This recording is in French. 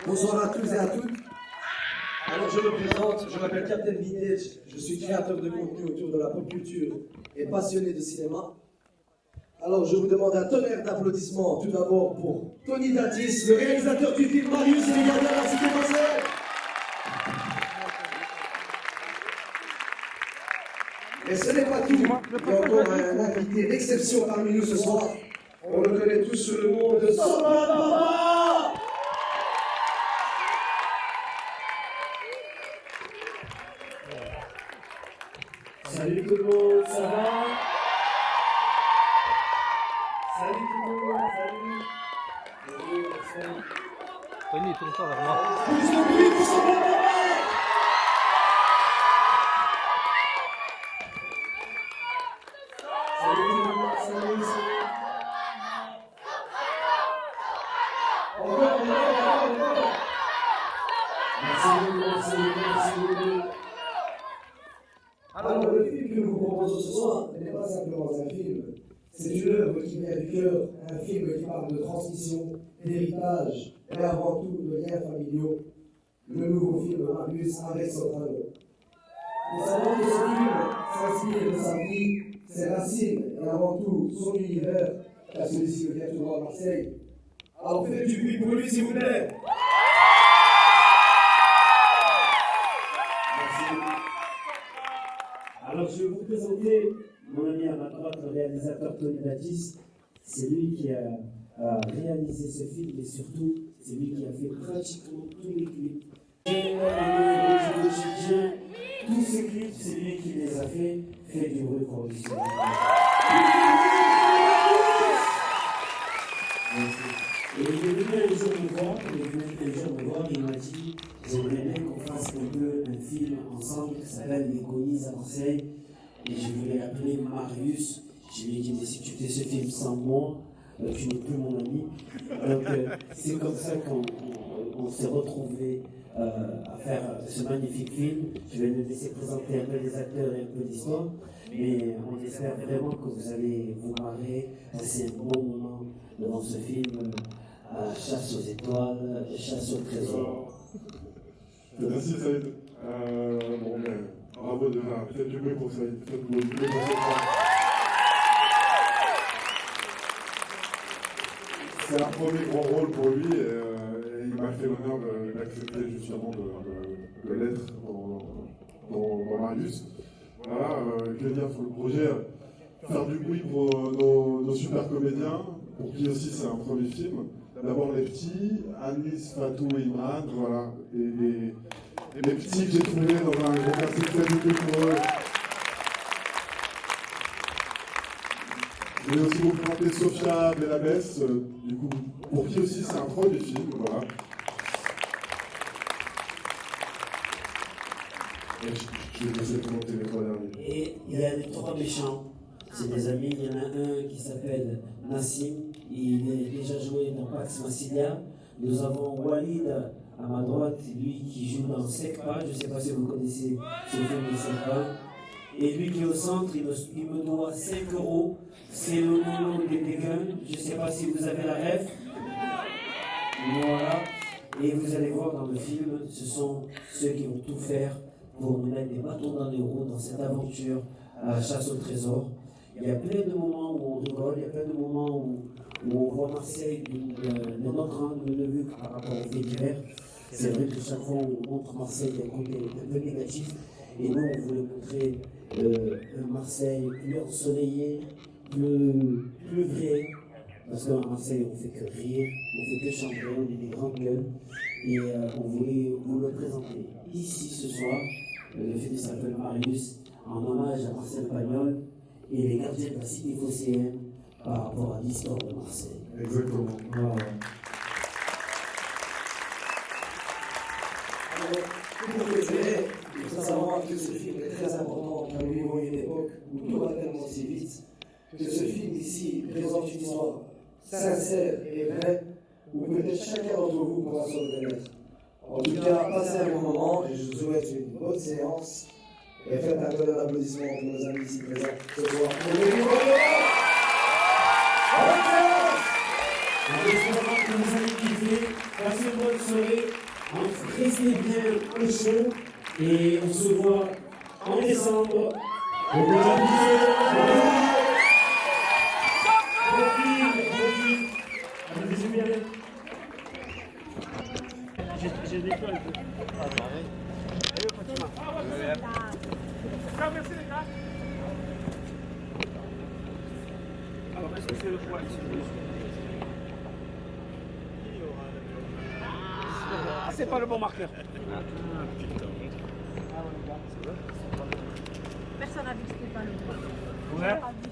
Bonsoir à tous et à toutes. Alors je me présente, je m'appelle Captain Vintage, je suis créateur de contenu autour de la pop culture et passionné de cinéma. Alors je vous demande un tonnerre d'applaudissements tout d'abord pour Tony Datis, le réalisateur du film Marius et les gardiens de la cité française. Et ce n'est pas tout, il y a encore un invité d'exception parmi nous ce soir. On le connaît tous sous le nom de Samba Baba. Salut tout le monde, ça va? Salut tout le monde, salut. Bonjour, salut. Tony, tourne-toi vers moi. Plus de bruit pour Samba Baba. Salut tout le monde, salut, salut. Encore. Merci beaucoup. Alors, le film que je vous propose ce soir n'est pas simplement un film, c'est une œuvre qui vient du cœur, un film qui parle de transmission, d'héritage, et avant tout de liens familiaux. Le nouveau film Marius avec Soprano. Nous savons que ce film s'inspire de sa vie, ses racines et avant tout son univers, car celui-ci vient tout droit à Marseille. Alors faites du bruit pour lui s'il vous plaît. Alors je vais vous présenter mon ami à ma droite, le réalisateur Tony Datis. C'est lui qui a réalisé ce film et surtout c'est lui qui a fait pratiquement tous les clips. Tous ces clips, c'est lui qui les a fait du bruit pour lui. Et il est venu un jour me voir, il m'a dit j'aimerais bien qu'on fasse un film ensemble qui s'appelle Les Gonies à Marseille. Et je voulais l'appeler Marius. Je lui ai dit mais si tu fais ce film sans moi, tu n'es plus mon ami. Donc c'est comme ça qu'on s'est retrouvés à faire ce magnifique film. Je vais le laisser présenter un peu les acteurs et un peu l'histoire. Mais on espère vraiment que vous allez vous marrer, passer un bon moment devant ce film. Chasse aux étoiles, chasse au trésor. Merci Saïd. Bravo déjà. Peut-être du bruit pour Saïd. Peut-être du bruit pour Saïd. C'est un premier grand rôle pour lui et il m'a fait l'honneur d'accepter justement de l'être dans Marius. Voilà, que dire sur le projet? Faire du bruit pour nos super comédiens, pour qui aussi c'est un premier film. D'abord les petits, Anis, Fatou et Imran, voilà. Et les petits que j'ai trouvés dans un gros merci très beaucoup pour eux. Je vais aussi vous présenter Sophia Belabès, du coup, pour qui aussi c'est un premier film, voilà. Et je vais laisser commenter les trois derniers. Et il y a les trois méchants. C'est des amis. Il y en a un qui s'appelle Nassim. Il est déjà joué dans Pax Massilia. Nous avons Walid à ma droite, lui qui joue dans Sekpa. Je ne sais pas si vous connaissez ce film de Sekpa. Et lui qui est au centre, il me doit 5 €. C'est le nom des Pékins. Je ne sais pas si vous avez la ref. Voilà. Et vous allez voir dans le film, ce sont ceux qui vont tout faire pour nous mettre des bâtons dans les roues dans cette aventure à la chasse au trésor. Il y a plein de moments où on rigole, il y a plein de moments où on voit Marseille de notre angle de vue par rapport aux faits divers. C'est vrai que chaque fois on montre Marseille d'un côté un peu négatif, et nous on voulait montrer un Marseille plus ensoleillé, plus vrai, parce qu'à Marseille on fait que rire, on fait que chanter, on est des grandes gueules, et on voulait vous le présenter ici ce soir. Le film s'appelle Marius, en hommage à Marcel Pagnol et les gardiens de la cité phocéenne par rapport à l'histoire de Marseille. Exactement. Voilà. Alors, pour vous éclairer, il faut savoir que ce film est très important car nous vivons une époque où tout va tellement si vite que ce film ici présente une histoire sincère et vraie où peut-être chacun d'entre vous pourra se reconnaître. En tout cas, passez un bon moment et je vous souhaite une bonne séance. Et faites un tonnerre d'applaudissements pour nos amis ici présents ce soir. J'espère que vous allez kiffer. Passez une bonne soirée. profitez bien au chaud et on se voit en décembre. Au J'ai des toiles. Ah, pareil. Merci les gars. Alors, est-ce que c'est le poil c'est pas le bon marqueur. Personne n'a dit que c'était pas le bon. Ouais.